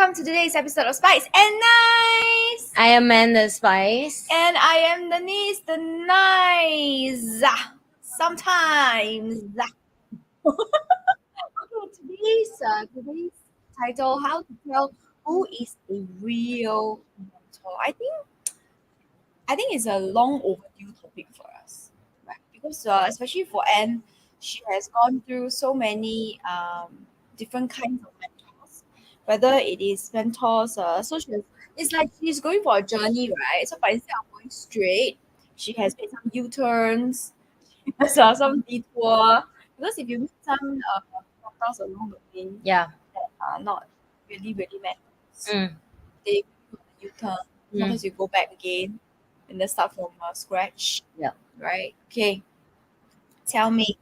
welcome to today's episode of Spice and Nice. I am the Spice. And I am Denise the Nice. Sometimes. Okay, today's title, how to tell who is a real mentor. I think it's a long overdue topic for us, right? Because especially for Anne, she has gone through so many different kinds of mentors, whether it is mentors, it's like she's going for a journey, right? So, but instead of going straight, she has made some U-turns, some detour. Because if you meet some mentors along the way Yeah. that are not really mentors, Mm. they do a U-turn. Sometimes you go back again and then start from scratch. Yeah. Right? Okay. Tell me,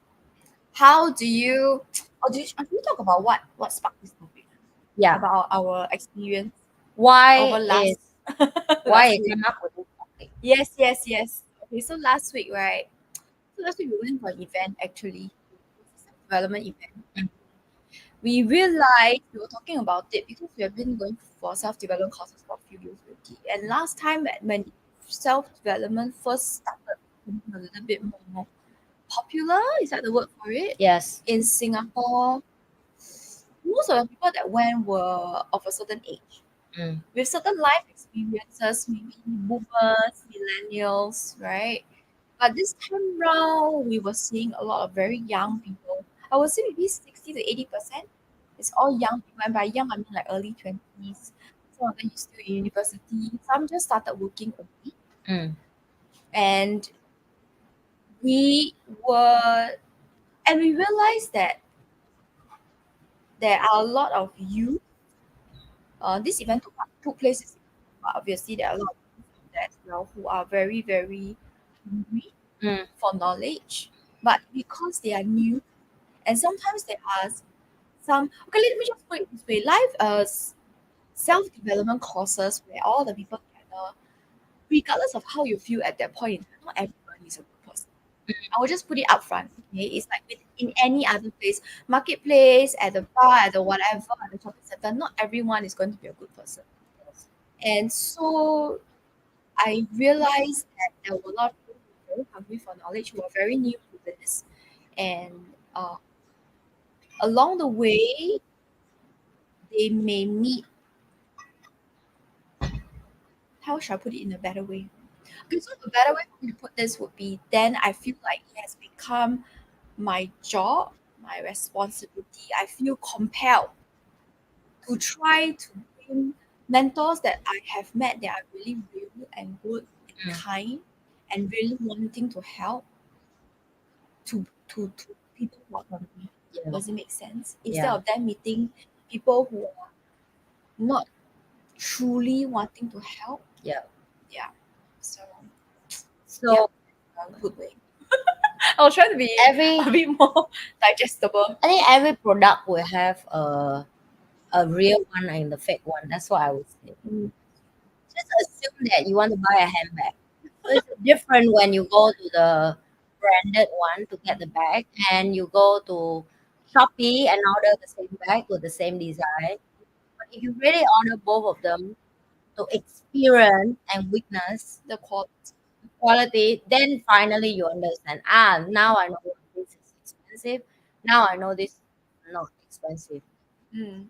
how do you, or do you talk about what sparked this topic? Yeah. About our experience Why over last is why last it week. came up with this topic? Yes. Okay, so last week, right? So last week we went for an event actually, development event. Mm. We realized we were talking about it because we have been going for self-development courses for a few years already. And last time when self-development first started becoming a little bit more popular, is that the word for it? Yes. In Singapore, most of the people that went were of a certain age. Mm. With certain life experiences, maybe boomers, millennials, right? But this time round, we were seeing a lot of very young people. I would say maybe 60 to 80%. It's all young people. And by young, I mean like early 20s. Some of them is still in university. Some just started working only. Mm. And we were, and we realized that there are a lot of youth. This event took place in Singapore. Obviously, there are a lot of people there as well who are very, very hungry Mm. for knowledge. But because they are new, and sometimes there are some, okay, let me just put it this way, life self-development courses where all the people together, regardless of how you feel at that point in time, not everybody is a good person. I will just put it up front. Okay, it's like in any other place, marketplace, at the bar, at the whatever, at the shopping center, not everyone is going to be a good person. And so I realized that there were a lot of people who were very hungry for knowledge, who were very new to this. And along the way, they may meet, how should I put it in a better way? Okay, so the better way for me to put this would be then I feel like it has become my job, my responsibility. I feel compelled to try to bring mentors that I have met that are really real and good and kind and really wanting to help to people who are hungry. Yeah. Does it make sense? Instead Yeah. of them meeting people who are not truly wanting to help. Yeah. Yeah. So So a good way. I'll try to be every a bit more digestible. I think every product will have a real one and the fake one. That's what I would say. Just assume that you want to buy a handbag. So it's different when you go to the branded one to get the bag and you go to Shopee and order the same bag with the same design. But if you really order both of them to experience and witness The quality. quality, then finally you understand. Now I know this is expensive. Now I know this is not expensive. Mm.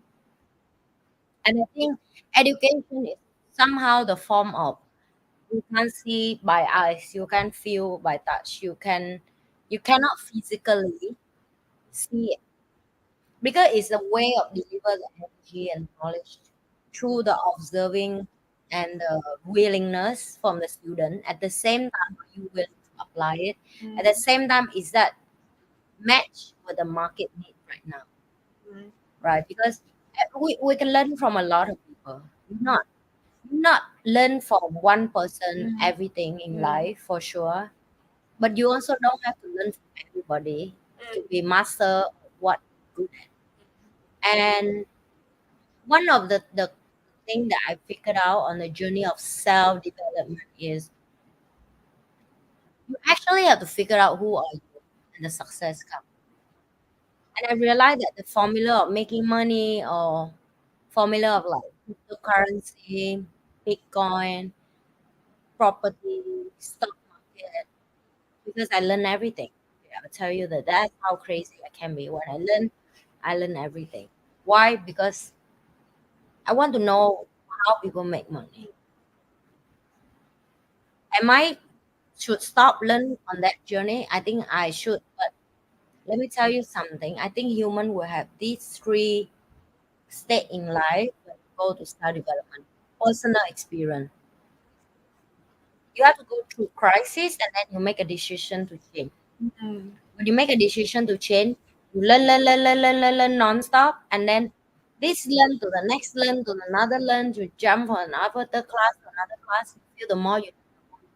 And I think education is somehow the form of you can't see by eyes, you can feel by touch, you cannot physically see it because it's a way of deliver the energy and knowledge through the observing and the willingness from the student. At the same time, are you willing to apply it? At the same time, is that match with the market need right now, Mm. right? Because we can learn from a lot of people. Not learn from one person everything in life for sure, but you also don't have to learn from everybody to be master of what you're good at. And one of the thing that I figured out on the journey of self-development is you actually have to figure out who are you and the success comes. And I realized that the formula of making money or formula of like cryptocurrency, Bitcoin, property, stock market, because I learn everything. Yeah, I'll tell you that that's how crazy I can be. When I learn everything. Why? Because I want to know how people make money. Am I should stop learn on that journey? I think I should. But let me tell you something. I think human will have these three state in life when you go to start development. Personal experience. You have to go through crisis and then you make a decision to change. Mm. When you make a decision to change, you learn non-stop, and then this learn to the next learn to another learn, you jump from another class to another class. You feel the more you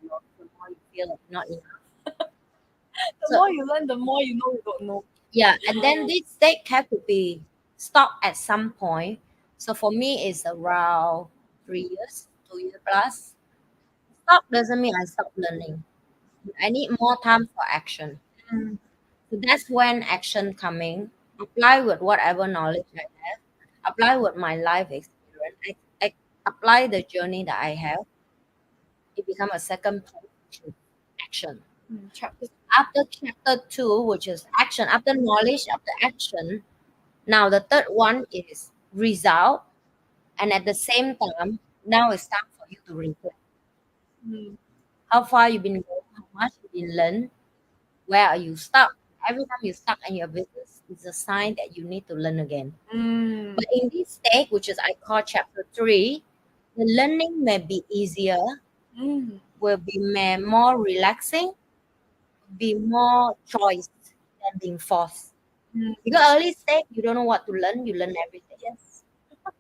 know, the more you feel like not enough. The So more you learn, the more you know you don't know. yeah, and then this state have to be stopped at some point. So for me, it's around 3 years, 2 years plus. Stop doesn't mean I stop learning. I need more time for action. Mm. So that's when action coming. Apply with whatever knowledge I have. Apply with my life experience. I apply the journey that I have. It become a second point, which is action. Mm. Chapter. After chapter two, which is action. After knowledge, after action. Now the third one is result. And at the same time, now it's time for you to reflect. Mm. How far you've been going, how much you've been learned, where are you stuck? Every time you stuck in your business, it's a sign that you need to learn again. Mm. But in this stage, which is I call chapter three, the learning may be easier, Mm. will be more relaxing, be more choice than being forced. Mm. Because early stage, you don't know what to learn, you learn everything. Yes. But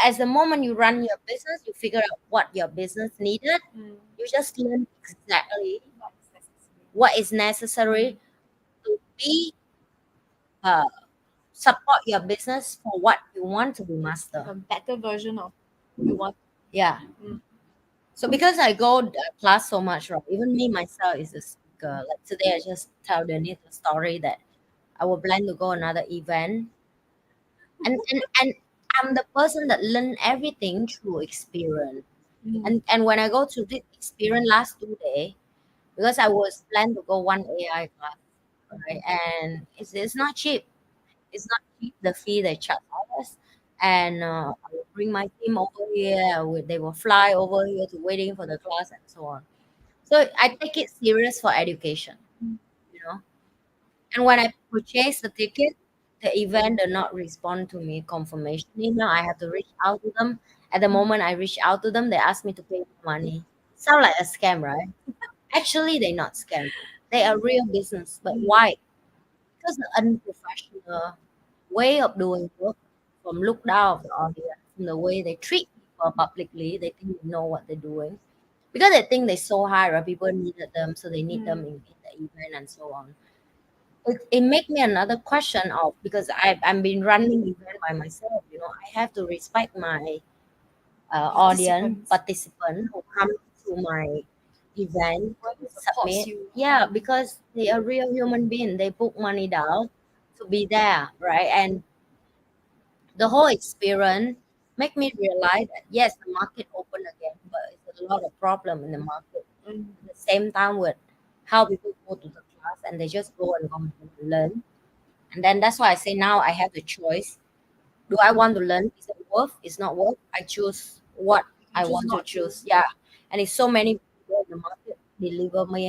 as the moment you run your business, you figure out what your business needed, Mm. you just learn exactly What is necessary. what is necessary to be uh, support your business for what you want to be master. A better version of you want. Yeah. Mm. So because I go class so much, right? Even me myself is a speaker. Like today, I just tell Denise a story that I will plan to go another event, and I'm the person that learn everything through experience. Mm. And when I go to this experience last 2 day, because I was planned to go one AI class, right? And it's not cheap. It's not cheap the fee they charge us. And I will bring my team over here. They will fly over here to waiting for the class and so on. So I take it serious for education, you know. And when I purchase the ticket, the event did not respond to me confirmation email. I have to reach out to them. At the moment I reach out to them, they ask me to pay more money. Sound like a scam, right? Actually, they're not scam. They are real business. But Mm. why? Because the unprofessional way of doing work, from look down of the audience, from the way they treat people publicly, they think they know what they're doing. Because they think they're so high, right? People needed them, so they need them Mm. in the event and so on. It make me another question of, because I've been running event by myself, I have to respect my audience Participants. participant who come to my event Whoever supports submit. you. Yeah, because they are real human being. They put money down to be there, right? And the whole experience make me realize that yes, the market open again, but it's a lot of problem in the market. Mm. At the same time with how people go to the class and they just go and come and learn. And then that's why I say now I have the choice. Do I want to learn? Is it worth? It's not worth. I choose what You can I choose want to not to. choose. Yeah. And it's so many people in the market deliver me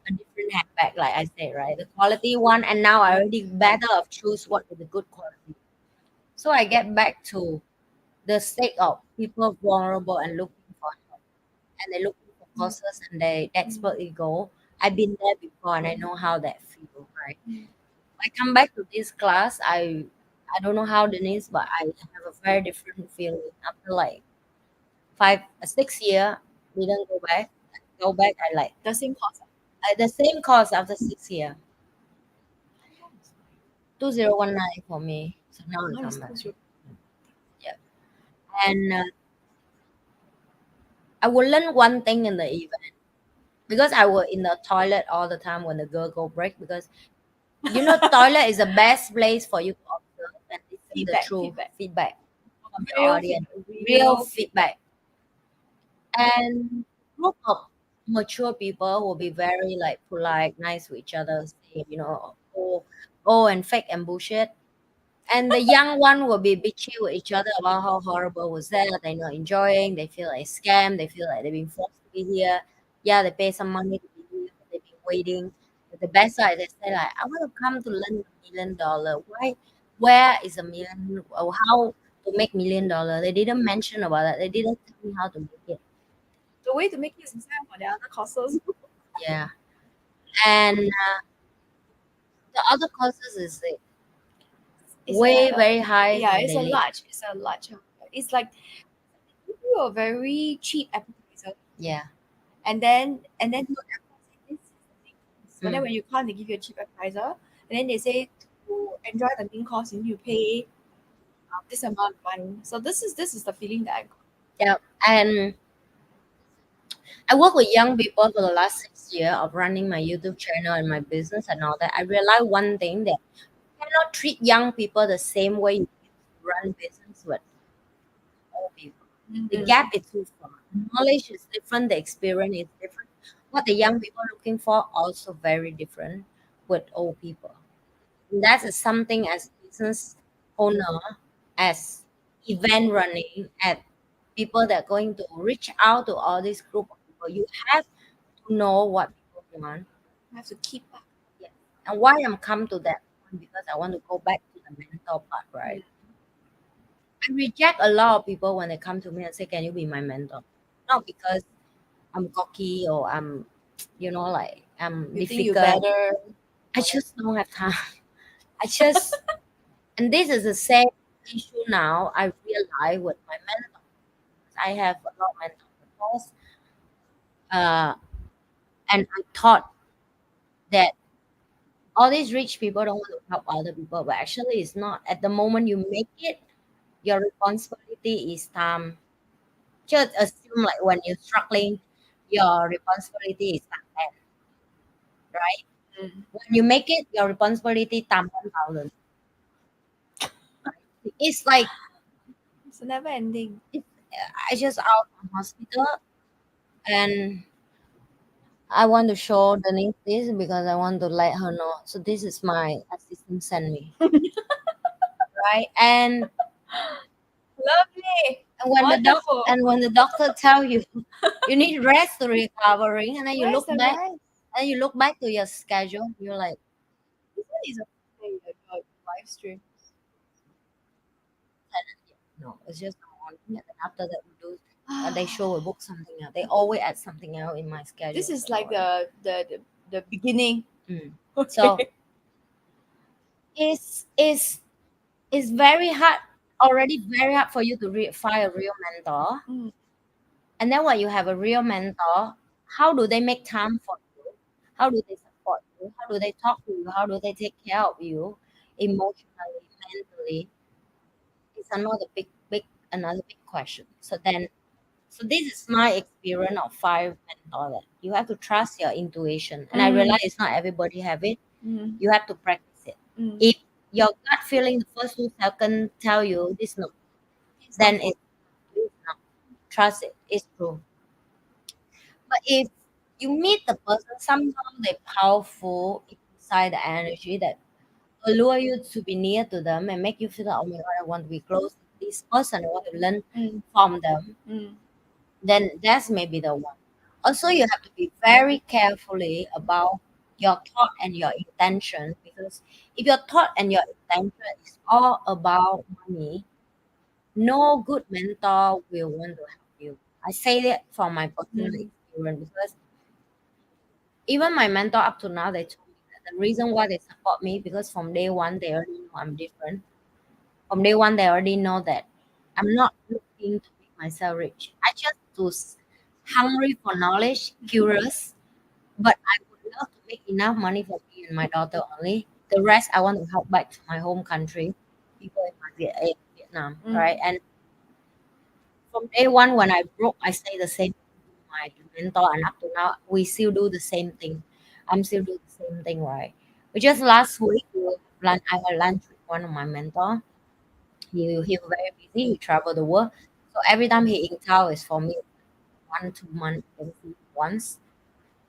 a different handbag, like I said, right? The quality one, and now I already better of choose what is the good quality. So I get back to the state of people vulnerable and looking for help, and they're looking for Mm. courses and they Mm. desperately go. I've been there before and I know how that feels, right? Mm. I come back to this class, I don't know how Denise, but I have a very different feeling after like 5 6 year. Didn't go back. Go back, I like The same course. the same course after 6 year. 2019 for me. So now I Now it's come back. close your. Yeah, and I will learn one thing in the event because I was in the toilet all the time when the girl go break, because toilet is the best place for you to observe and listen the Feedback. true Feedback. feedback. from the Real audience, feedback. real Real feedback. feedback. And group of mature people will be very like polite, nice to each other, say, and fake and bullshit. And the young one will be bitchy with each other about how horrible was that. They're not enjoying. They feel like scam. They feel like they've been forced to be here. Yeah, they pay some money to be here, but they've been waiting. But the best side, they say like, I want to come to learn $1 million. Why? Where is a million? Or how to make $1 million? They didn't mention about that. They didn't tell me how to make it. The way to make it is inside for the other courses. Yeah, and the other courses is like It's way a very high yeah, when they leave. it's a large. It's like give you a very cheap appetizer, Yeah. and then look at this is the main course. But then Mm. when you come, they give you a cheap appetizer, and then they say to enjoy the main course, you need to pay this amount of money. So this is the feeling that I got. Yeah. And I work with young people for the last 6 years of running my YouTube channel and my business and all that. I realized one thing that you cannot treat young people the same way you used to run business with old people. The Mm-hmm. gap is too far. Knowledge is different, the experience is different. What the young people are looking for also very different with old people. And that is something as business owner, as event running, as people that are going to reach out to all this group of people. You have to know what people want. I have to keep up. Yes. And why I'm come to that point because I want to go back to the mentor part, right? I reject a lot of people when they come to me and say, "Can you be my mentor?" Not because I'm cocky or I'm, like I'm You think you difficult. better. I just don't have time. I just, and this is the same issue now I realize with my mentor. I have a lot of mentors, uh, and I thought that all these rich people don't want to help other people, but actually it's not. At the moment you make it, your responsibility is time. Just assume like when you're struggling, your responsibility is time 10, right? Mm. When you make it, your responsibility time 1,000. It's like It's never ending. it's, I just out from hospital and I want to show Denise this because I want to let her know. So this is my assistant sent me, right? Lovely. And when the doc Wonderful. and when the doctor tell you you need rest to recovering, and then you Where's look the back rest? and you look back to your schedule, you're like, This one is a play about live stream. no, it's just the morning, and then after that we do. They show a book something else. They always add something else in my schedule. This is So, like the beginning. mm. So Okay. it's very hard already very hard for you to find a real mentor. Mm, And then when you have a real mentor, how do they make time for you? How do they support you? How do they talk to you? How do they take care of you emotionally, mentally? It's another big question. So this is my experience of five mentor that you have to trust your intuition. And I mm, realize it's not everybody have it. mm, You have to practice it. mm. If your gut feeling the first 2 seconds tell you this no, It's not then for it's not. Trust it. It's true. But if you meet the person, somehow they're powerful inside the energy that allure you to be near to them and make you feel like, oh my God, I want to be close to this person. I want to learn mm, from them. mm, Then that's maybe the one. Also, you have to be very carefully about your thought and your intention because if your thought and your intention is all about money, no good mentor will want to help you. I say that from my personal mm, experience because even my mentor up to now, they told me that the reason why they support me because from day one they already know I'm different. From day one they already know that I'm not looking to make myself rich. I just was hungry for knowledge, curious, but I would love to make enough money for me and my daughter only. The rest I want to help back to my home country, people in in Vietnam, mm, right? And from day one when I broke, I say the same thing to my mentor, and up to now we still do the same thing. I'm still doing the same thing, right? But just last week, I had lunch with one of my mentor, He was very busy. He traveled the world, so every time he in town is for me 1 2 months I can see once.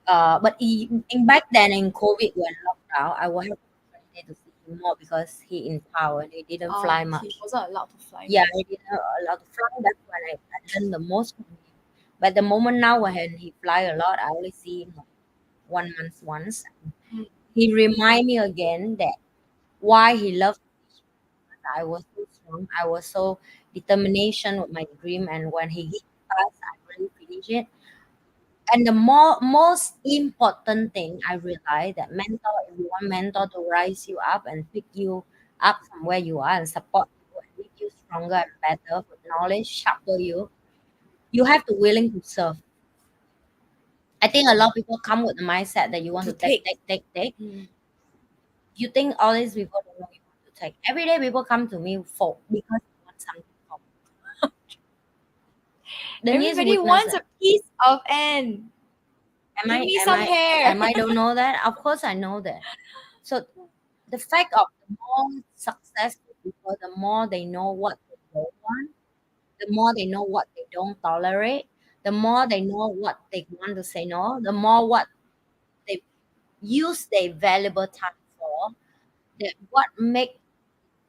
But in back then in COVID when lockdown, I will have opportunity to see him more because he in town and he didn't Oh, fly he much. wasn't allowed to fly Yeah, much. he didn't allow to fly. That's when I learned the most from him. But the moment now when he fly a lot, I only see him like 1 month once. Mm. He remind me again that why he loved me. I was so strong. I was so determination with my dream, and when he hit us, I really finish it. And the most important thing I realized that mentor, if you want mentor to rise you up and pick you up from where you are and support you and make you stronger and better with knowledge, sharper you have to willing to serve. I think a lot of people come with the mindset that you want To to take, take. take, take, take. Mm. You think all these people don't know you want to take. Every day people come to me for because they want something from me. Denise Everybody witness wants that. a piece of N. Am Give I me am some I hair. am I don't know that? Of course I know that. So the fact of the more successful people, the more they know what they don't want, the more they know what they don't tolerate, the more they know what they want to say no, the more what they use their valuable time for, that what make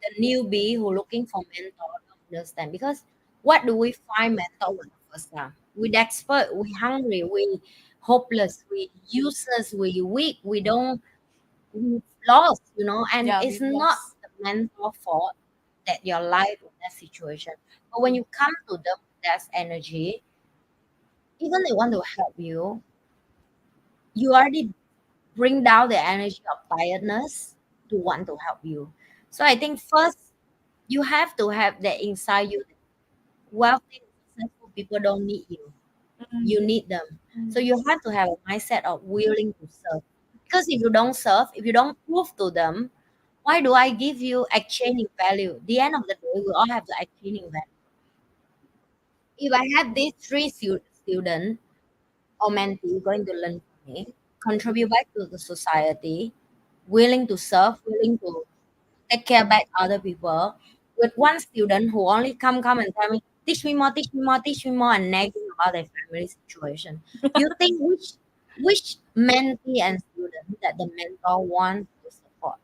the newbie who looking for mentor don't understand. Because what do we find mentor with the first time? We expert, we hungry, we hopeless, we useless, we weak, we don't we lost, and Yeah, it's we've not lost. the mentor fault that your life in that situation. But when you come to them with that energy, even they want to help you, you already bring down the energy of tiredness to want to help you. So I think first you have to have that inside you. Wealthy, successful people don't need you. You Mm. need them. So Mm. you have to have a mindset of willing to serve. Because if you don't serve, if you don't prove to them, why do I give you exchanging value? The end of the day, we all have the exchanging value. If I have these three students or mentee going to learn from me, contribute back to the society, willing to serve, willing to take care back other people, with one student who only come and tell me, teach me more, teach me more, teach me more, and nagging about their family situation. You think which mentee and student that the mentor want to support?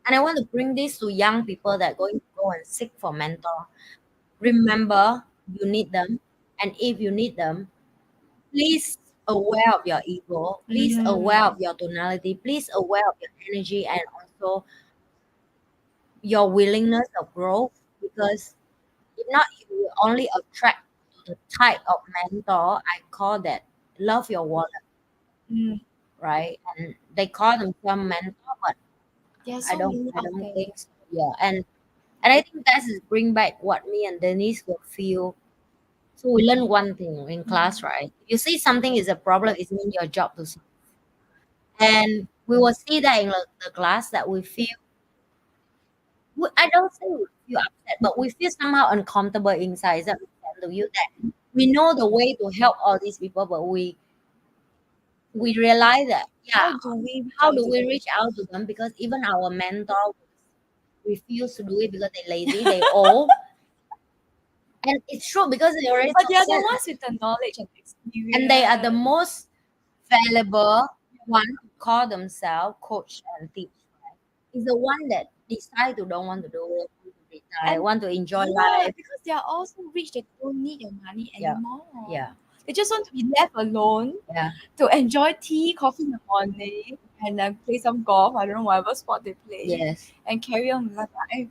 And I want to bring this to young people that are going to go and seek for mentor. Remember, you need them. And if you need them, please aware of your ego. Please aware Mm. of your tonality. Please aware of your energy and also your willingness of growth. Because if not, you will only attract to the type of mentor I call that love your wallet, Mm. right? And they call themselves mentor, but There are I so don't many I out don't there. think so. Yeah. And I think that is bring back what me and Denise will feel. So we learn one thing in class, Mm. right? If you see something is a problem, it's mean your job to solve. And we will see that in the class that we feel, I don't say we feel upset, but we feel somehow uncomfortable inside. Is that make sense to you? That we know the way to help all these people, but we realize that, yeah, How do we reach how out do to we them? reach out to them? Because even our mentor refuse to do it because they're lazy, they old. And it's true because they already But they are the success ones with the knowledge and and they are the experience. most valuable one who call themselves coach and teach. Right? Is the one that decide to don't want to do it, want to retire, And want to enjoy yeah, life. because they are also rich, they don't need your money Yeah, anymore. yeah, They just want to be left alone yeah. to enjoy tea, coffee in the morning, and then play some golf. I don't know whatever sport they play, Yes. and carry on with life.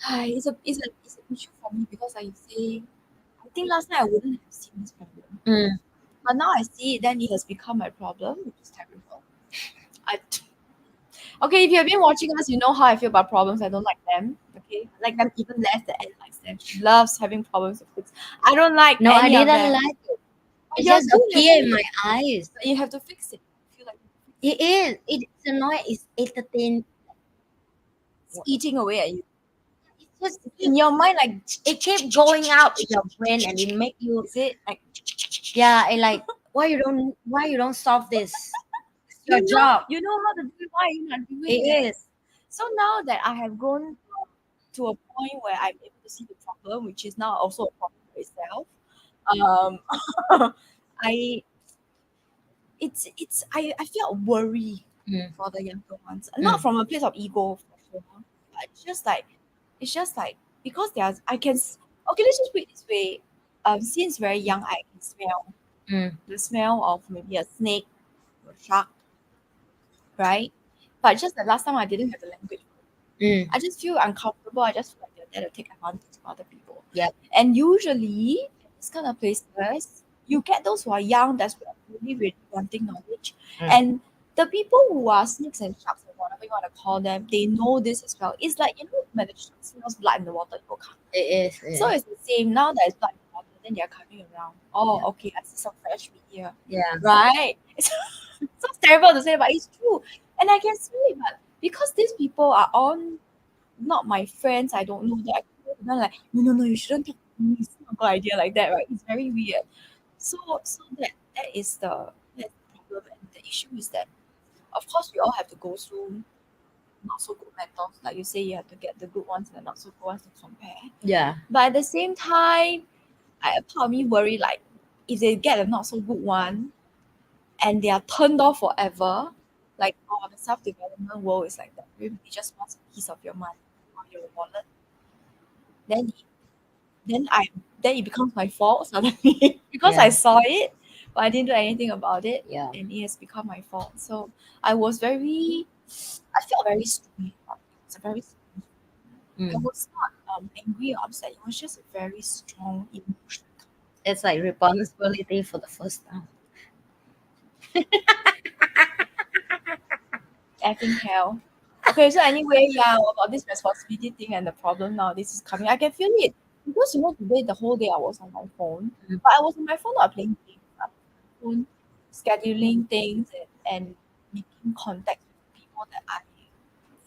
It's an issue for me because, like you say, I think last time I wouldn't have seen this problem, Mm. but now I see it. Then it has become my problem, which is terrible. I Okay, if you have been watching us, you know how I feel about problems. I don't like them. Okay, I like them even less than Anne likes them. She loves having problems with things. I don't like No, I any of didn't them. like it. But It you're just good at appeared in it. my eyes. But you have to fix it. I feel like you have to fix It is. It's annoying. It's entertaining. it. It's eating away at you. It's just In your mind, like, it keep going out in your brain and it make you, is it like yeah, and like, why you don't solve this? It's your you know job. you know how to do it? Why are you not It doing it? is. So now that I have grown, to a point where I'm able to see the problem, which is now also a problem for itself. Um, I I felt worry Mm, for the younger ones, not mm, from a place of ego, for sure, but it's just like because they are. Okay, let's just put it this way. Since very young, I can smell mm, the smell of maybe a snake or shark, right? But just the last time I didn't have the language. mm. I just feel uncomfortable. I just feel like they're there to take advantage of other people. Yep. And usually, in this kind of places, you get those who are young that's really, really wanting knowledge. Mm. And the people who are snakes and sharks or whatever you want to call them, they know this as well. It's like, when the shark smells blood in the water, it will come. It is. It So is. it's the same. Now that it's blood in the water, then they're coming around. Oh, Yeah. okay, I see some fresh meat here. Yeah. Right? It's so terrible to say, but it's true. And I can see it, but because these people are on not my friends, I don't know that. They're like, no, no, no, you shouldn't talk to me. It's not a good idea like that, right? It's very weird. So that's the problem, and the issue is that, of course, we all have to go through not so good mentors. Like you say, you have to get the good ones and the not so good ones to compare. Yeah. But at the same time, a part of me worry like if they get a not so good one and they are turned off forever, like the self development world is like that. Everybody just wants a piece of your money or your wallet. Then it, then I then it becomes my fault suddenly because I Yeah. saw it, but I didn't do anything about it, Yeah. and it has become my fault. So I felt very strong. It's a very I Mm. was not angry or upset. It was just a very strong emotion. It's like responsibility for the first time. Effing hell. Okay, so anyway, yeah, about this responsibility thing and the problem now, this is coming. I can feel it because today the whole day I was on my phone, Mm. but I was on my phone not playing games. I was on my phone scheduling things and making contact with people that I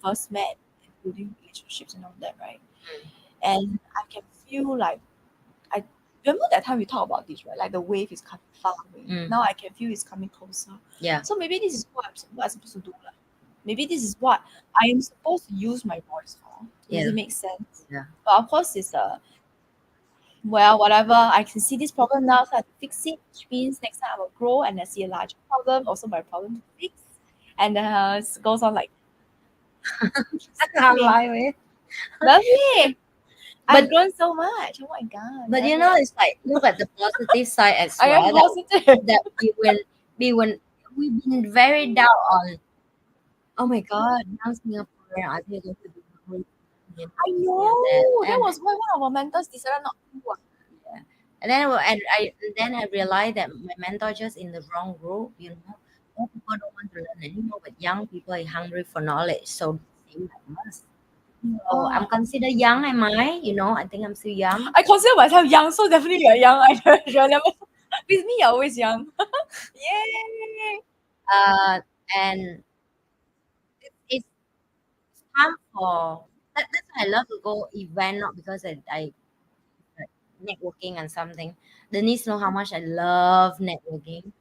first met, and building relationships and all that, right? And I can feel like I remember that time we talked about this, right? Like the wave is coming far away. Mm. Now I can feel it's coming closer. Yeah. So maybe this is what I'm supposed to do. Lah. Maybe this is what I am supposed to use my voice for. Does Yeah. it make sense? Yeah. But of course, it's well, whatever. I can see this problem now, so I have to fix it, which means next time I will grow and I see a larger problem, also my problem to fix. And it goes on like I can't lie with. lovely. But I've grown so much. Oh my god. but you love know, it. it's like look at the positive side as I am well. positive. That we've been very down on. Oh my God, now Singaporean are they going to be hungry, you know, I this and that, know. That and was why one of our mentors decided not to work. yeah. And then I realized that my mentor just in the wrong group. You know, old people don't want to learn anymore, but young people are hungry for knowledge. So same like us. So I'm Yeah. considered young, am I? You know, I think I'm still young. I consider myself young, so definitely you're young. You're never with me. You're always young. Yay! And it's time for that's why I love to go event, not because I like networking and something. Denise know how much I love networking.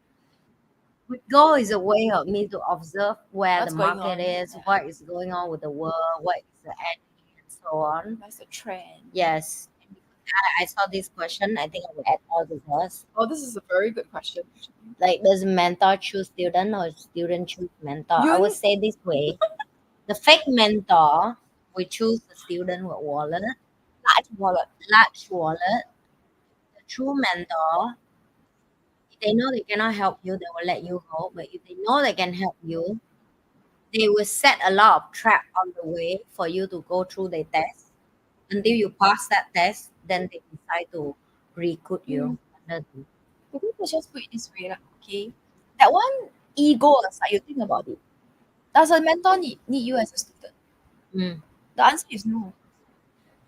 But go is a way of me to observe where the What's going market on? is, Yeah. what is going on with the world, what is the enemy, and so on. That's the trend. Yes. And because I saw this question, I think I will add all the us. Oh, this is a very good question. Like, does mentor choose student or student choose mentor? I would You say this way: the fake mentor will choose the student with wallet, large wallet. large wallet. The true mentor, if they know they cannot help you, they will let you go. But if they know they can help you, they will set a lot of trap on the way for you to go through the test. Until you pass that test, then they decide to recruit you. Maybe let's just put it this way, lah, okay? That one ego aside, you think about it. Does a mentor need you as a student? Mm. The answer is no.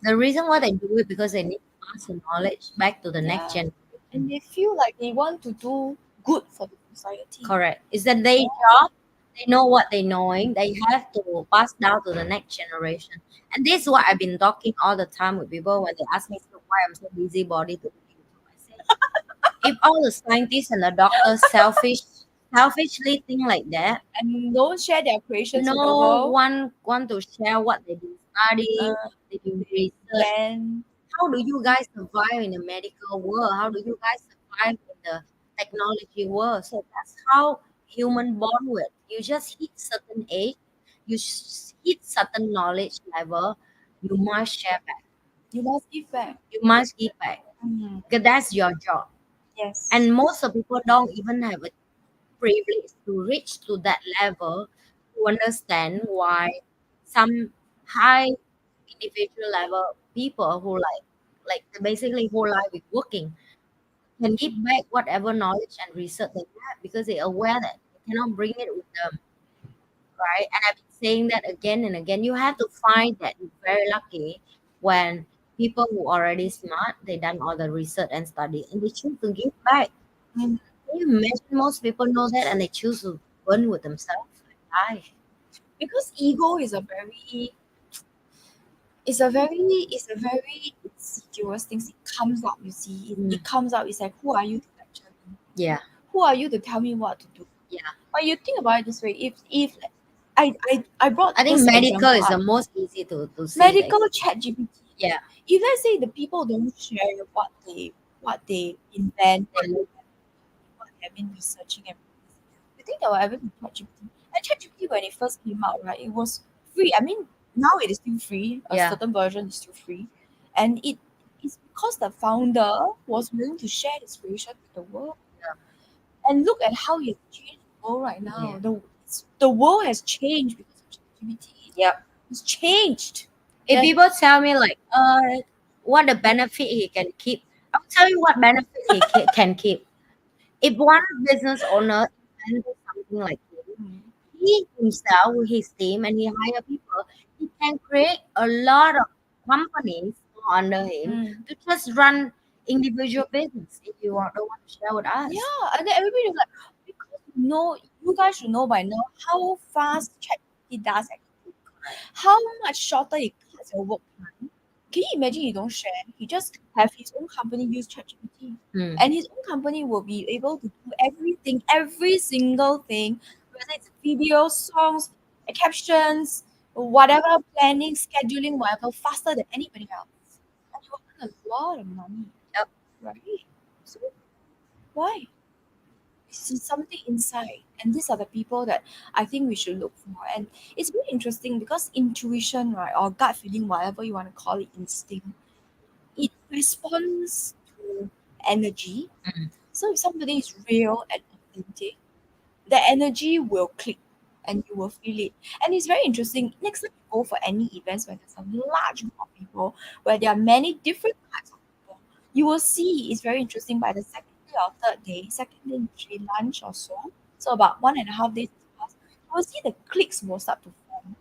The reason why they do it because they need to pass the knowledge back to the next Yeah. generation. And they feel like they want to do good for the society. Correct. Is that their job? They know what they knowing. They have to pass down to the next generation. And this is what I've been talking all the time with people when they ask me so why I'm so busybody to do YouTube. I say, if all the scientists and the doctors selfishly think like that, And don't share their creations with the no world. one want to share what they been study, uh, they do they research. invent. How do you guys survive in the medical world? How do you guys survive in the technology world? So that's how human born with. You just hit certain age, hit certain knowledge level, you must share back. You must give back. You must give back. Mm. Because that's your job. Yes. And most of people don't even have a privilege to reach to that level to understand why some high individual level people who like basically whole life with working can give back whatever knowledge and research they have because they're aware that they cannot bring it with them, right? And I've been saying that again and again. You have to find that you're very lucky when people who are already smart, they done all the research and study and they choose to give back. Mm. Can you imagine most people know that and they choose to burn with themselves? Like, die. Because ego is a very, it's a very insidious thing. It comes out, you see. It Mm. comes out. It's like, who are you to lecture me? Yeah, Who are you to tell me what to do? yeah. But you think about it this way: if I brought I think this medical example is the up, most easy to see that. medical chat GPT. Yeah, If let's say the people don't share what they invent, they look, what they've been researching and you think they will ever be ChatGPT? And ChatGPT when it first came out, right, it was free. I mean, now it is still free. A yeah, certain version is still free, and it is because the founder was willing to share this creation with the world. And look at how it changed the world right yeah, now. The world has changed because of ChatGPT. yeah. It's changed. If That people tell me like, what the benefit he can keep, I'll tell you what benefit he can keep. If one business owner invented something like him, mm, he himself with his team and he hire people, he can create a lot of companies under him mm. to just run individual business. If you don't want to share with us, Yeah, and then everybody was like, because you guys should know by now how fast ChatGPT does actually, how much shorter it cuts your work time. Can you imagine you don't share? He just have his own company use ChatGPT, hmm. and his own company will be able to do everything, every single thing, whether it's video, songs, captions, whatever, planning, scheduling, whatever, faster than anybody else. And you will earn a lot of money, Yep. right? So why? See something inside, and these are the people that I think we should look for. And it's very interesting because intuition, right, or gut feeling, whatever you want to call it, instinct, it responds to energy. Mm. So if somebody is real and authentic, the energy will click and you will feel it. And it's very interesting. Next time you go for any events where there's a large group of people, where there are many different types of people, you will see it's very interesting by the second day or third day, second day usually lunch or so. So about 1.5 days has passed, you will see the cliques will start to form.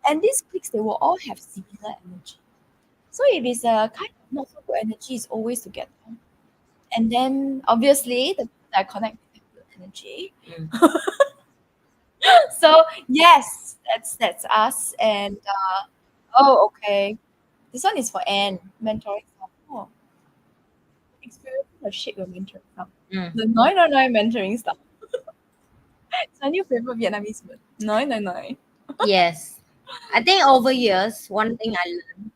And these cliques they will all have similar energy. So if it's a kind of not so good energy, it's always together. And then obviously the people that connect with the good energy. Mm. So yes, that's us. And oh, okay. This one is for Anne. Mentoring stuff. Oh, experiences that shape your mentoring stuff. Mm. The 999 mentoring stuff. It's my new favorite Vietnamese word. 999. Yes. I think over years, one thing I learned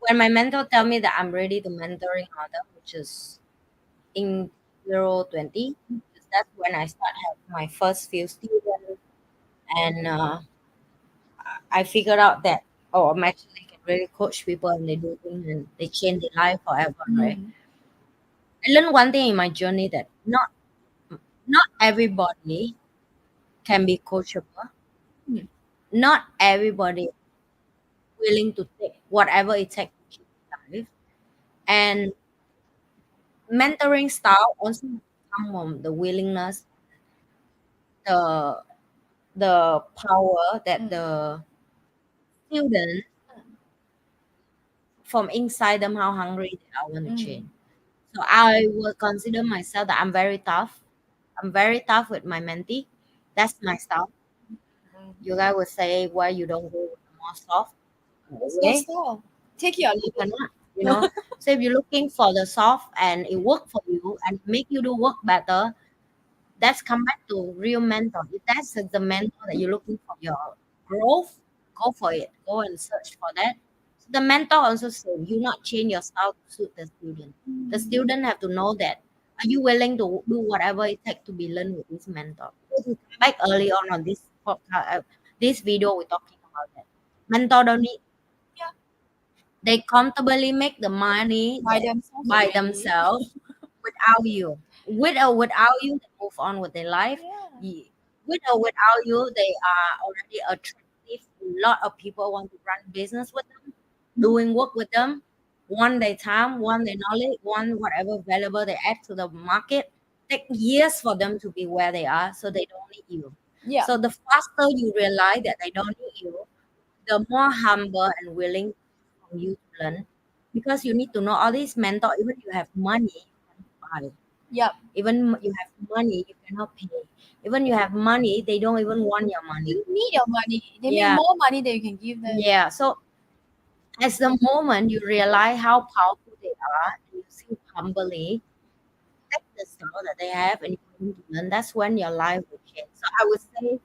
when my mentor tell me that I'm ready to mentoring other, which is in 020, because that's when I start have my first few students, and I figured out that I'm actually can really coach people and they do things and they change their life forever, right? Mm. I learned one thing in my journey that not everybody can be coachable. Mm. Not everybody willing to take whatever it takes to change life. And mentoring style also come from the willingness, the the power that Mm. the student from inside them how hungry they are want to Mm. change. So I will consider myself that I'm very tough. I'm very tough with my mentee. That's my style. Mm. You guys would say why you don't go with the more soft That's your way. style. Take it or You leave it. cannot, you know. So if you're looking for the soft and it work for you and make you do work better, that's come back to real mentor. If that's the mentor that you're looking for your growth, go for it. Go and search for that. So the mentor also say you not change your style to suit the student. The student have to know that are you willing to do whatever it takes to be learned with this mentor. Because we come back early on this podcast, this video we're talking about that. Mentor don't need, Yeah. they comfortably make the money By that, themselves by already. themselves without you. With or without you, they move on with their life. Yeah. With or without you, they are already attractive. A lot of people want to run business with them, doing work with them, want their time, want their knowledge, want whatever valuable they add to the market. Take years for them to be where they are, so they don't need you. Yeah. So the faster you realize that they don't need you, the more humble and willing for you to learn. Because you need to know all these mentor, even you have money, you can buy. Yep. Even you have money, you cannot pay. Even you have money, they don't even want your money. You need your money. They Yeah. make more money than you can give them. Yeah. So as the moment you realize how powerful they are, and you see humbly, take the style that they have and you want to learn, that's when your life will change. So I would say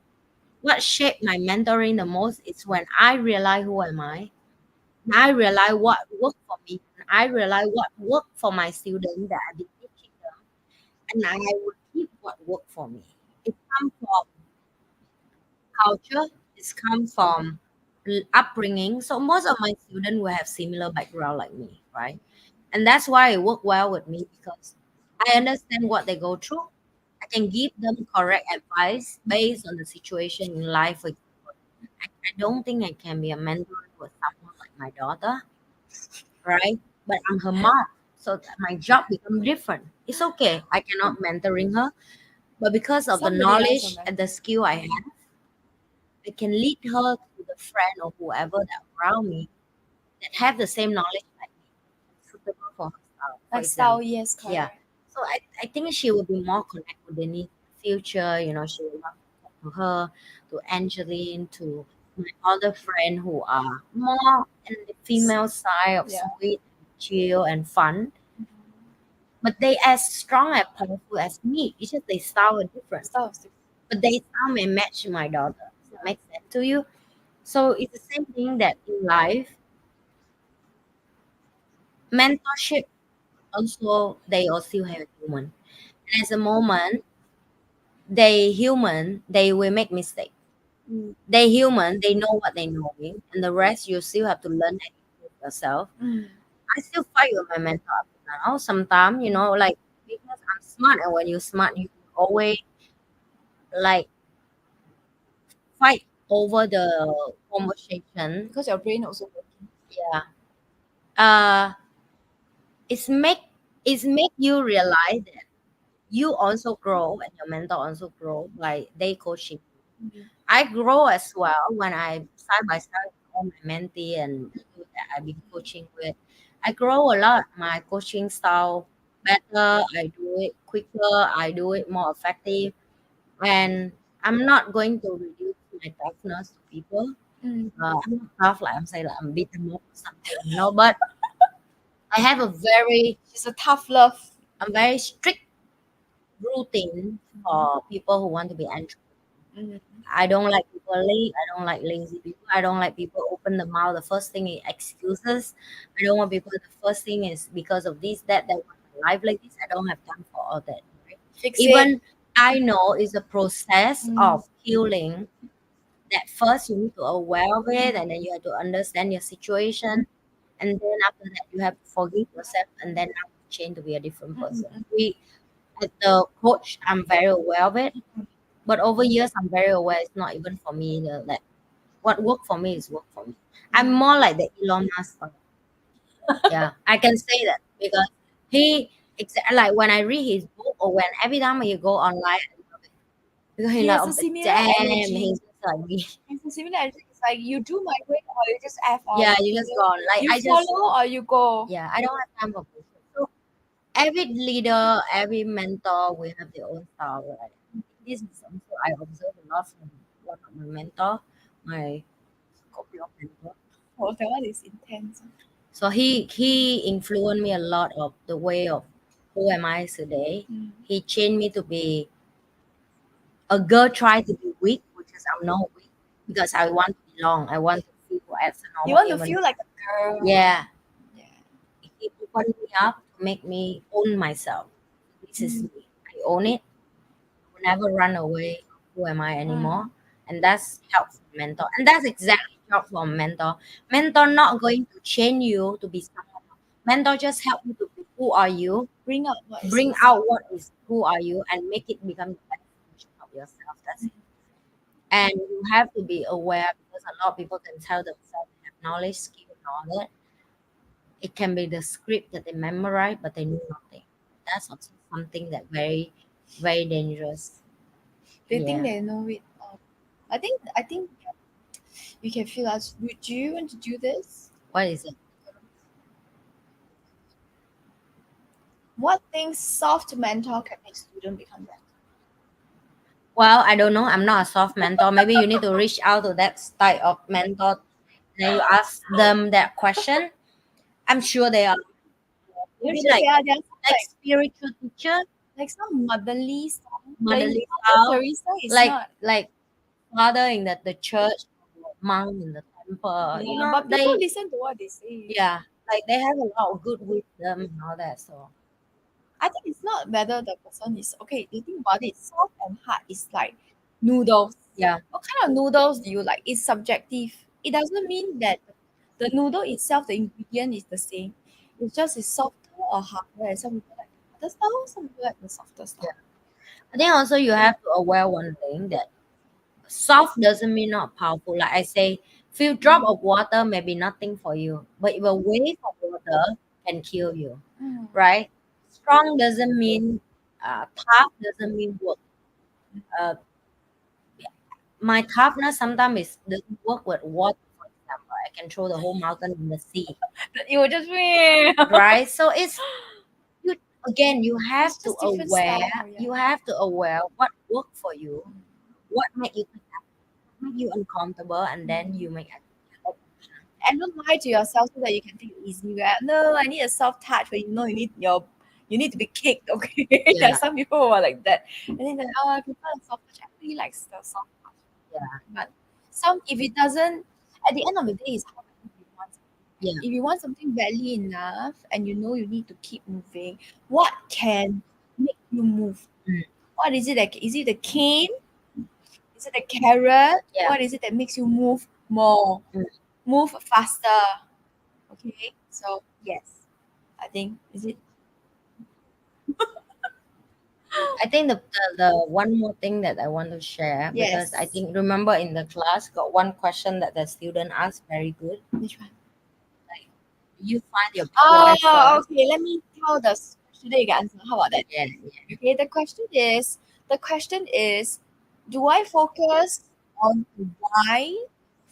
what shaped my mentoring the most is when I realize who am I. And I realize what worked for me. And I realize what worked for my students that I've been teaching them. And I will keep what worked for me. It comes from culture, it's come from upbringing. So most of my students will have similar background like me, right? And that's why it worked well with me because I understand what they go through. I can give them correct advice based on the situation in life. For example, I don't think I can be a mentor with someone like my daughter, right? But I'm her mom, so my job becomes different. It's okay. I cannot mentoring her, but because of the Somebody else will knowledge mentor. and the skill I have, I can lead her to the friend or whoever that around me that have the same knowledge like me, suitable for her style. For Like style, example, yes, correct. yeah. So I think she will be more connected with Denise in the future. You know, she will love to talk to her, to Angeline, to my other friend who are more in the female side of Yeah. sweet, chill, and fun. But they as strong and powerful as me. It's just they style are different. Style is different. But they style may match my daughter. Does that make sense to you? So it's the same thing that in life, mentorship also they also have human. And as a moment, they human, they will make mistake. They human, they know what they knowing, and the rest you still have to learn and improve yourself. I still fight with my mentor up to now. Sometimes, you know, like because I'm smart, and when you're smart, you always like fight over the conversation. Because your brain also working. Yeah. Uh it's make you realize that you also grow and your mentor also grow by they coaching. I grow as well when I side by side with all my mentee and people that I've been coaching with. I grow a lot. My coaching style better. I do it quicker. I do it more effective. And I'm not going to reduce my toughness to people. I'm not tough like I'm saying like I'm beat them up or something. No, but I have a very She's a tough love. I'm very strict routine for people who want to be entrepreneurs. I don't like people late. I don't like lazy people. I don't like people open the mouth. The first thing is excuses. I don't want people. The first thing is because of this, that, that want my life like this. I don't have time for all that. Right? Fix Even it. I know it's a process of healing. That first you need to aware of it, and then you have to understand your situation, and then after that you have to forgive yourself, and then now you change to be a different person. We, as the coach, I'm very aware of it. But over years, I'm very aware it's not even for me. Like what work for me is work for me. I'm more like the Elon Musk. Yeah, I can say that because he like when I read his book or when every time he go online, I love it. Because he He like has a oh, similar damn, energy. he's just like me. It's a similar energy. It's like you do my way or you just F off. Yeah, you just go on. Like You I just follow or you go. yeah, I don't have time for bullshit. So every leader, every mentor will have their own style, right? This is also I observe a lot from one of my mentor, my Scorpio mentor. Oh, that one is intense. So he influenced me a lot of the way of who am I today. He changed me to be a girl try to be weak, which is I'm not weak because I want to be belong. I want to feel as a You normal want to human. feel like a girl. Yeah, Yeah. it opened me up to make me own myself. This is Mm. me. I own it. I will never run away. Who am I anymore? Mm. And that's help from mentor. And that's exactly help from mentor. Mentor not going to change you to be someone else. Mentor just help you to be who are you, Bring out what is bring inside. out what is who are you, and make it become the best version of yourself. That's it. And you have to be aware because a lot of people can tell themselves they have knowledge, skill, and all that. It can be the script that they memorize, but they know nothing. That's also something that very dangerous. They think Yeah. they know it. I think you can feel us. Would you want to do this? What is it? What things soft mentor can make student become better? Well, I don't know. I'm not a soft mentor. Maybe you need to reach out to that type of mentor. Then you ask them that question. I'm sure they are maybe Because there are some like spiritual teacher, like some motherly stuff. But it's motherly not style, Teresa is like not. father in the church, monk in the temple. You Yeah, know, but people listen to what they say. yeah, like they have a lot of good wisdom and all that. So I think it's not whether the person is okay. You think about it, soft and hard is like noodles. yeah, What kind of noodles do you like? It's subjective. It doesn't mean that the noodle itself, the ingredient is the same. It's just it's softer or harder. And some people like the harder style, some people like the softer yeah. style. I think also you have to aware one thing that soft doesn't mean not powerful. Like I say, few drop of water may be nothing for you, but if a wave of water can kill you, Mm. right? Strong doesn't mean tough doesn't mean work. Uh, my toughness sometimes is doesn't work with water. For example, I can throw the whole mountain in the sea, You will just right? So it's you again. You have it's to just different aware. style. Yeah. You have to aware what work for you, what make you uncomfortable, and then you make action. And don't lie to yourself so that you can take it easy. Right? No, I need a soft touch, but you know you need to be kicked. Okay, there are Yeah, some people who are like that, and then like, oh, I prefer a soft touch. I really like the soft touch, yeah, but some if it doesn't, at the end of the day, is how badly you want something. yeah. If you want something badly enough, and you know you need to keep moving, what can make you move? Mm, What is it? Like, is it the cane? Is it the carrot? yeah. What is it that makes you move more, Mm. move faster? Okay, so yes, I think is it. I think the one more thing that I want to share because I Yes. think remember in the class got one question that the student asked very good. Which one? Like you find your big why Oh, first. okay. Let me tell the question that you can answer. How about that? Yeah, yeah. Okay. The question is, do I focus on the why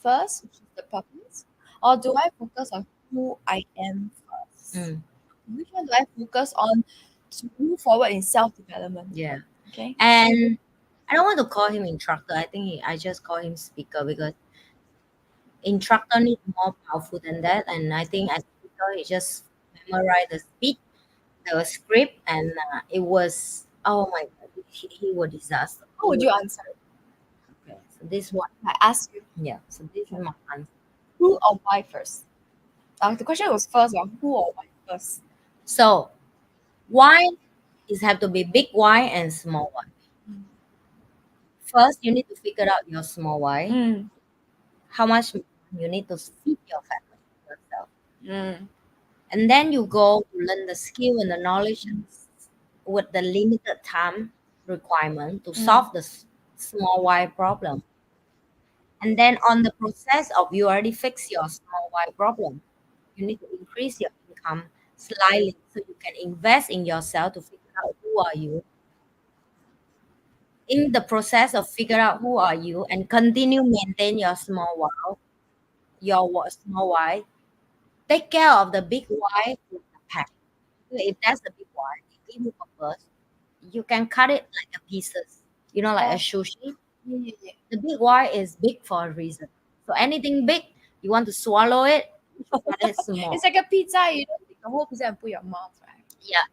first, which is the purpose, or do I focus on who I am first? Mm, Which one do I focus on to move forward in self development? yeah. Okay. And I don't want to call him instructor. I think I just call him speaker because instructor need more powerful than that. And I think as speaker, he just memorize the speech, the script, and it was oh my god, he was disaster. How would you answer? Okay, so this one, I ask you, yeah. So this is my answer. who or why first? The question was first, who or why first? So why is have to be big why and small why. Mm. First, you need to figure out your small why. Mm. How much you need to feed your family yourself, Mm. and then you go to learn the skill and the knowledge with the limited time requirement to Mm. solve the small why problem. And then on the process of you already fix your small why problem, you need to increase your income slightly so you can invest in yourself to figure out who are you. In the process of figure out who are you and continue maintain your small why, small why, take care of the big why with the pack. So if that's the big why, it give you purpose. You can cut it like a pieces. You know, like a Oh, sushi. yeah, yeah, yeah. The big why is big for a reason. So anything big, you want to swallow it, you should cut it small. It's like a pizza. You don't take the whole pizza and put your mouth, right? Yeah.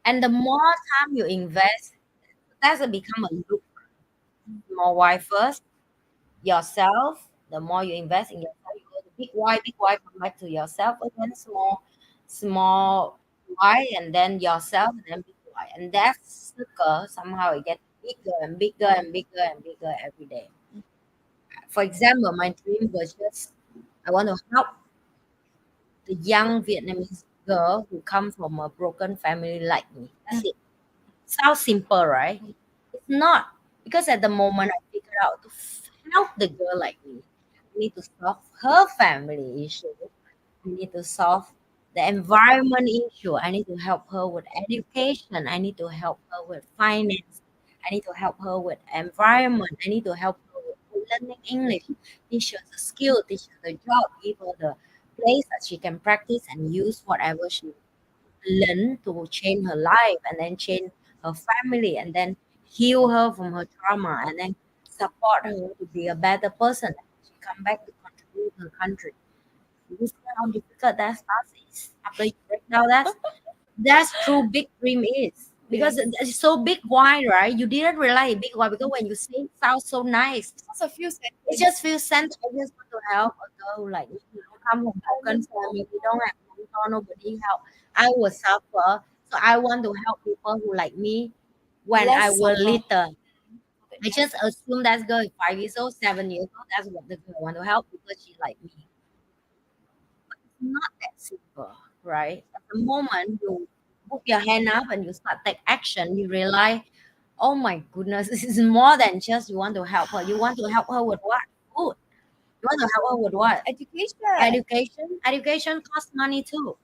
And the more time you invest, that's a become a loop. Small why first, yourself, The more you invest in yourself, you go to big why, come back to yourself again, small why, and then yourself, and then big why. And that circle somehow it gets bigger and bigger and bigger and bigger every day. For example, my dream was just I want to help the young Vietnamese girl who come from a broken family like me. That's it. Sounds simple, right? It's not, because at the moment I figured out to help the girl like me, I need to solve her family issue. I need to solve the environment issue. I need to help her with education. I need to help her with finance. I need to help her with environment. I need to help her with learning English. Teach her the skill, teach her the job, give her the place that she can practice and use whatever she learn to change her life, and then change her family, and then heal her from her trauma, and then support her to be a better person. She come back to contribute to her country. You see how difficult that task is after you break down that. That's true big dream is. Because Yes. it's so big why, right? You didn't realize big why because when you say it sounds so nice. Just a few It seconds. just feels sent. I just want to help a girl who like me, come from broken family, we don't have mentor, nobody help. I will suffer. So I want to help people who like me when I Less will suffer. little. I just assume that girl is 5 years old, 7 years old. That's what the girl want to help because she like me. Not that simple, right? At the moment you put your hand up and you start take action, you realize, oh my goodness, this is more than just you want to help her. You want to help her with what? Food. You want to help her with what? Education. Education. Education costs money too.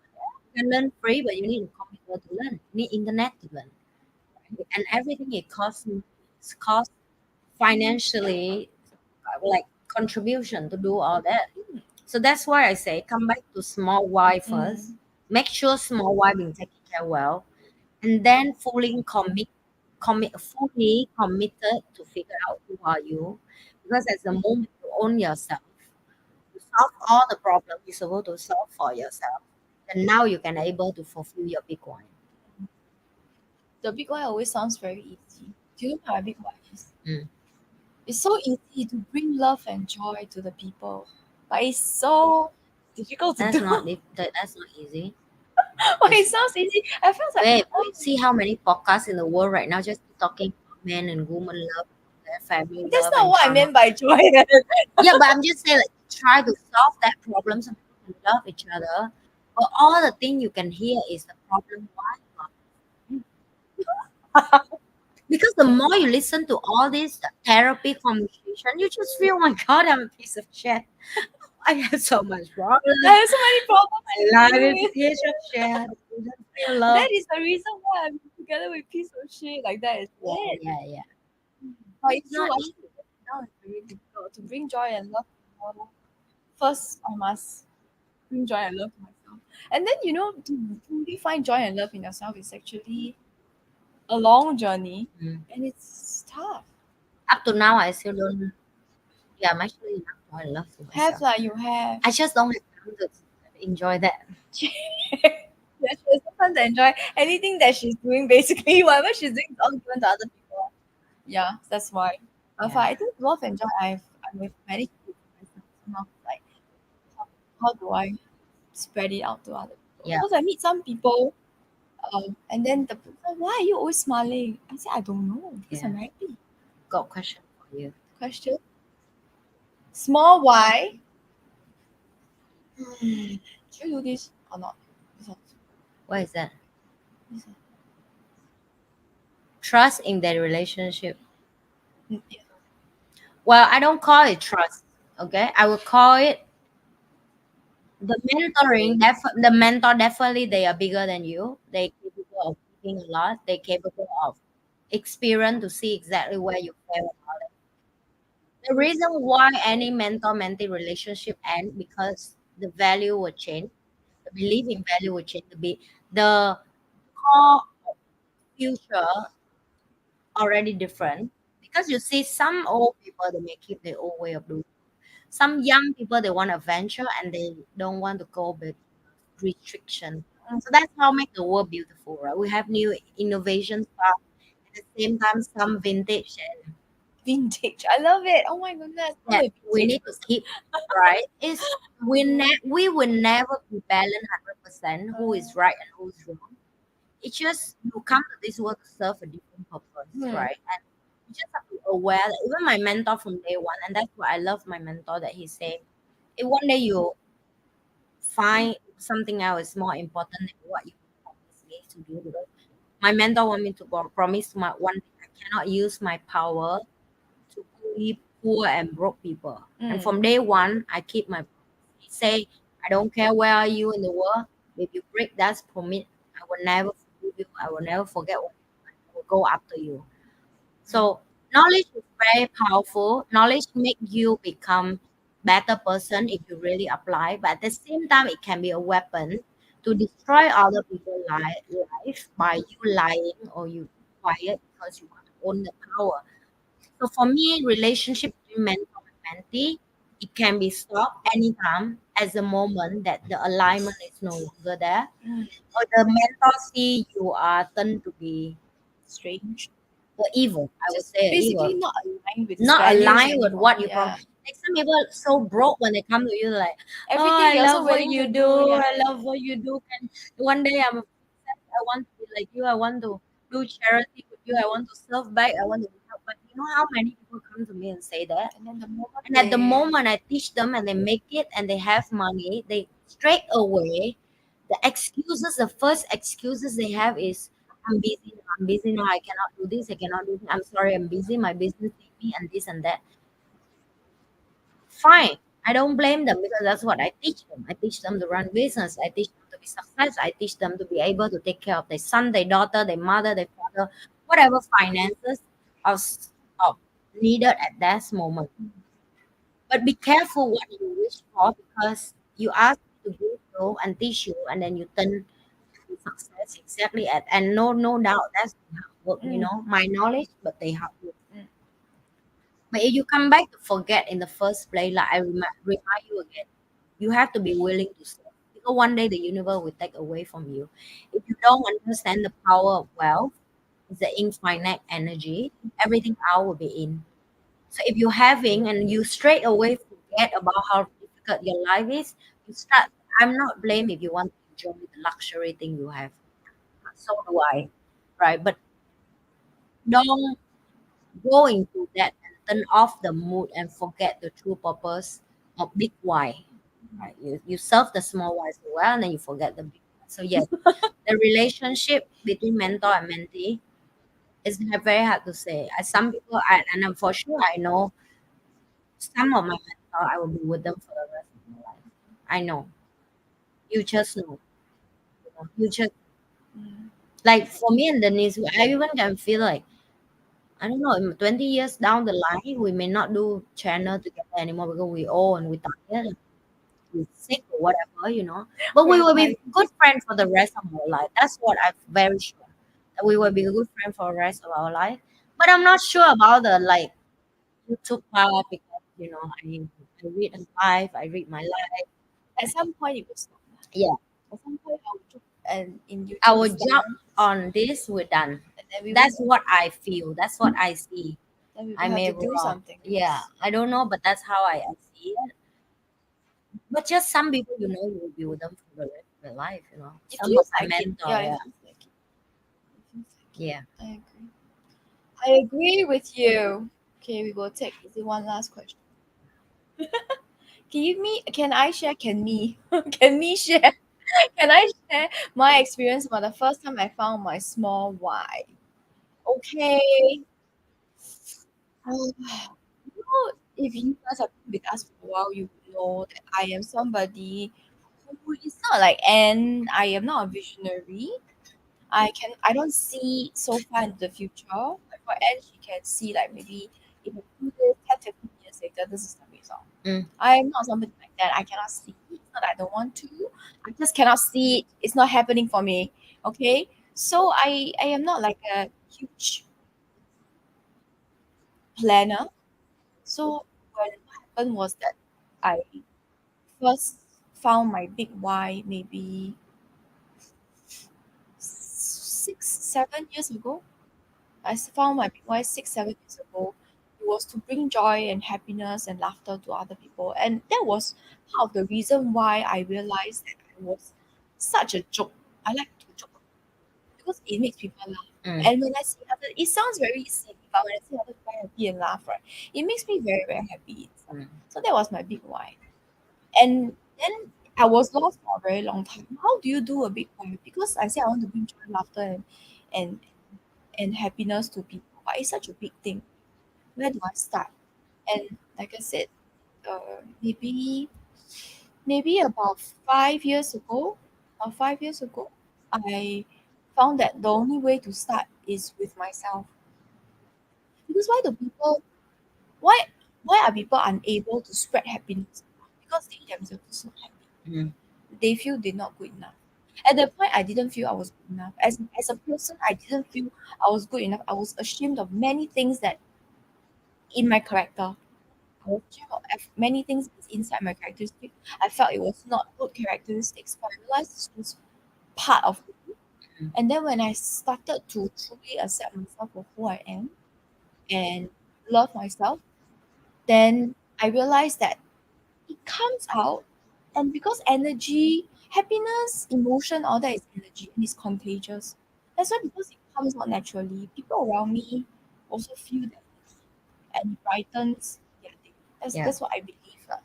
You can learn free, but you need a computer to learn. You need internet to learn. And everything it costs money. It's cost financially, like contribution to do all that. So that's why I say come back to small why first. Mm. Make sure small why being taken care well, and then fully committed to figure out who are you. Because at the moment you own yourself, you solve all the problems you're supposed to solve for yourself. And now you can able to fulfill your big one. The big why always sounds very easy. Do you know my big why is? Mm. It's so easy to bring love and joy to the people, but it's so difficult to That's do. not that's not easy. But it It's, sounds easy. I felt like, babe, oh, we see how many podcasts in the world right now just talking about men and women love, their family that's love not and what I trauma. meant by joy. Yeah, but I'm just saying, like, try to solve that problem so people can love each other. But all the thing you can hear is the problem. Why? Because the more you listen to all this therapy conversation, you just feel, oh my God, I'm a piece of shit. I have so much problem. I have so many problems My to life deal is a with. piece of shit. I don't feel love. That is the reason why I'm together with piece of shit like that. Is Yeah, it? yeah, yeah. But It's it's true. not I easy. think now it's very difficult to bring joy and love to the world. First, I must bring joy and love to myself, and then to truly find joy and love in yourself is actually a long journey, Mm. and it's tough. Up to now, I still don't. Yeah, I'm actually not more in love with Have myself. like you have. I just don't have time to enjoy that. Yeah, she has no time to enjoy anything that she's doing. Basically, whatever she's doing is all given to other people. Yeah, that's why. But Yeah, I think love and joy, I've managed to do for myself somehow. Like, how do I spread it out to other people? yeah, Because I meet some people, and then the person, why are you always smiling? I say, I don't know, because yeah. I'm happy. Got a question for you. Question. Small why? Should you do this or not? This one. What is that? This one. Trust in the relationship. Yeah. Well, I don't call it trust. Okay, I would call it the mentoring. The mentor definitely they are bigger than you. They capable of giving a lot. They capable of experience to see exactly where you fail. The reason why any mentor-mentee relationship end because the value will change, the belief in value will change. The core future already different because you see some old people they may keep their old way of doing. Some young people they want adventure and they don't want to go with restriction. So that's how make the world beautiful, right? We have new innovation stuff at the same time some vintage vintage. I love it. Oh my goodness. I'm that a we vintage need to person. keep right is we will never be balanced 100% who is right and who's wrong. It's just you come to this world to serve a different purpose, Hmm. right? And you just have to be aware that even my mentor from day one, and that's why I love my mentor that he said, if one day you find something else more important than what you promised me to do, because my mentor want me to promise my one day I cannot use my power to bully poor and broke people. And Mm. from day one, I keep my promise. He say, I don't care where are you in the world. If you break that promise, I will never forgive you. I will never forget what you done. I will go after you. So knowledge is very powerful. Knowledge make you become better person if you really apply. But at the same time, it can be a weapon to destroy other people's life by you lying or you quiet because you want to own the power. So for me, relationship between mentor and mentee, it can be stopped anytime as the moment that the alignment is no longer there. Mm. Or the mentor see you are turned to be Strange. evil. I would Just say basically evil. not aligned with his Not values aligned with anymore. what you Yeah. promise. Like some people are so broke when they come to you like, oh, Everything I they're also love what willing you to do. do. Yeah. I love what you do. And one day I want to be like you. I want to do charity with you. I want to serve back. I want to help. But you know how many people come to me and say that? And then the moment And at the they moment I teach them and they make it and they have money, they straight away, the excuses, the first excuses they have is, I'm busy now, I'm busy now, I cannot do this, I cannot do this. I'm sorry, I'm busy, my business need me and this and that. Fine. I don't blame them because that's what I teach them. I teach them to run business. I teach them to be success. I teach them to be able to take care of their son, their daughter, their mother, their father, whatever finances are, are needed at that moment. But be careful what you wish for because you ask me to go through and teach you, and then you turn to success exactly at. And no doubt that's the hard work, mm, my knowledge, but they hard work. mm, But if you come back to forget in the first place, like I remind you again, you have to be willing to serve. Because one day the universe will take away from you. If you don't understand the power of wealth, it's the infinite energy, everything out will be in. So if you're having and you straight away forget about how difficult your life is, you start. I'm not blame if you want to enjoy the luxury thing you have. So do I, right? But don't go into that and turn off the mood and forget the true purpose of big why. Right? You serve the small why so well, and then you forget the big why. So yes, the relationship between mentor and mentee is very hard to say. As some people, and I'm for sure I know some of my mentor, I will be with them for the rest of my life. I know. You just know. You just mm. like for me and Denise, I even can feel like I don't know, in 20 years down the line, we may not do channel together anymore because we old and we tired, we sick or whatever. But we We're will be like, good friends for the rest of our life. That's what I'm very sure. That we will be a good friend for the rest of our life. But I'm not sure about the like YouTube part because I read his life, I read my life. at some point it will stop. Yeah. At some point our YouTube and in YouTube Our is job done, on this we're done. and then we won't. That's what I feel. That's what I see. Then we will I have may to be do wrong. something Yeah, else. I don't know, but that's how I see it. But just some people, you will be with them for the rest of their life. It Some of feels my like it. mentor, Yeah, it yeah, feels like it. It feels like yeah. it. I agree. I agree with you. Okay, we will take is it one last question. Can I share? Can me? Can me share? Can I share my experience about the first time I found my small why? Okay. If you guys have been with us for a while, you would know that I am somebody who is not like Anne. I am not a visionary. I don't see so far into the future. Like for Anne, she can see like maybe in a few years, 10, 15 years later, this is the result. Mm. I am not somebody like that. I cannot see. It's not that I don't want to. I just cannot see it. It's not happening for me. Okay. So I am not like a huge planner. So what happened was that I first found my big why maybe 6, 7 years ago. I found my big why 6, 7 years ago it was to bring joy and happiness and laughter to other people. And that was part of the reason why I realized that I was such a joke. I like to joke because it makes people laugh. Mm. And when I see other, it sounds very silly, but when I see other people happy and laugh, right, it makes me very, very happy inside. Mm. So that was my big why. And then I was lost for a very long time. How do you do a big why? Because I say I want to bring joy, laughter, and and happiness to people. But it's such a big thing. Where do I start? And like I said, maybe about 5 years ago, I found that the only way to start is with myself. Because why why are people unable to spread happiness? Because they themselves are not happy. Mm. They feel they're not good enough. At that point, I didn't feel I was good enough. As a person, I didn't feel I was good enough. I was ashamed of many things that in my character. I was ashamed of many things that's inside my characteristic. I felt it was not good characteristics, but I realized it's just part of me. Mm. And then when I started to truly accept myself for who I am and love myself, then I realized that it comes out. And because energy, happiness, emotion, all that is energy and it's contagious. That's why because it comes out naturally, people around me also feel that and it brightens their day. Yeah. That's what I believe. Lah.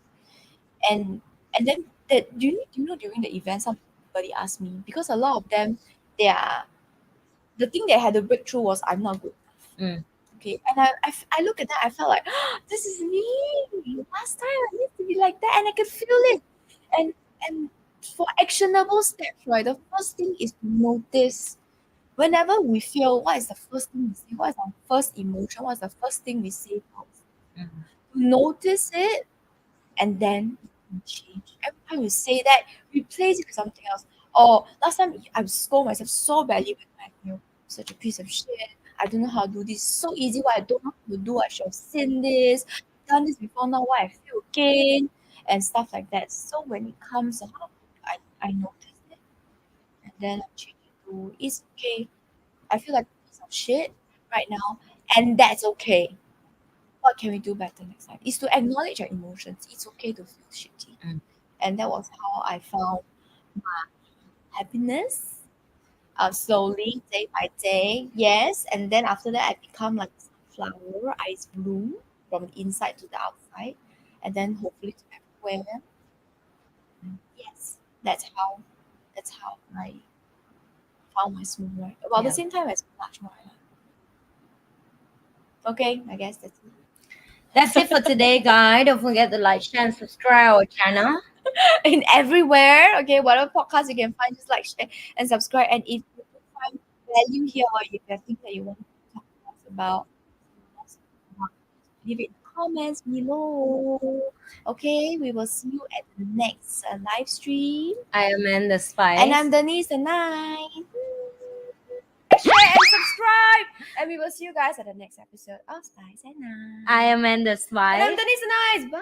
And then that do you know during the event somebody asked me because a lot of them they are the thing they had a breakthrough was I'm not good enough. Mm. Okay. And I look at that, I felt like this is me. Last time I used to be like that and I could feel it. And for actionable steps, right? The first thing is to notice. Whenever we feel, what is the first thing we say? What is our first emotion? What is the first thing we say first? Mm. Notice it and then you change. Every time you say that, replace it with something else. Or last time I scold myself so badly when I feel such a piece of shit. I don't know how to do this. So easy. What I don't know how to do. I should have seen this. Done this before. Now why I feel again and stuff like that. So when it comes up, I notice it and then I change it to it's okay. I feel like a piece of shit right now, and that's okay. What can we do better next time? Is to acknowledge our emotions. It's okay to feel shitty. Mm. And that was how I found happiness slowly, day by day. Yes. And then after that, I become like a flower. I bloom from the inside to the outside. And then hopefully to everywhere. Yes. That's how I found my smooth right. About the Yeah. same time as much more. Okay, I guess that's it. That's it for today, guys. Don't forget to like, share, and subscribe our channel. In everywhere. Okay, whatever podcast you can find, just like, share, and subscribe. And if you find value here or if you think that you want to talk to us about, leave it in the comments below. Okay, we will see you at the next live stream. I am in the And I'm Spice. Denise the Nine. Share and subscribe. And we will see you guys at the next episode of Spice and Nine. I am in the And I'm Spice. Denise the Nice. Bye.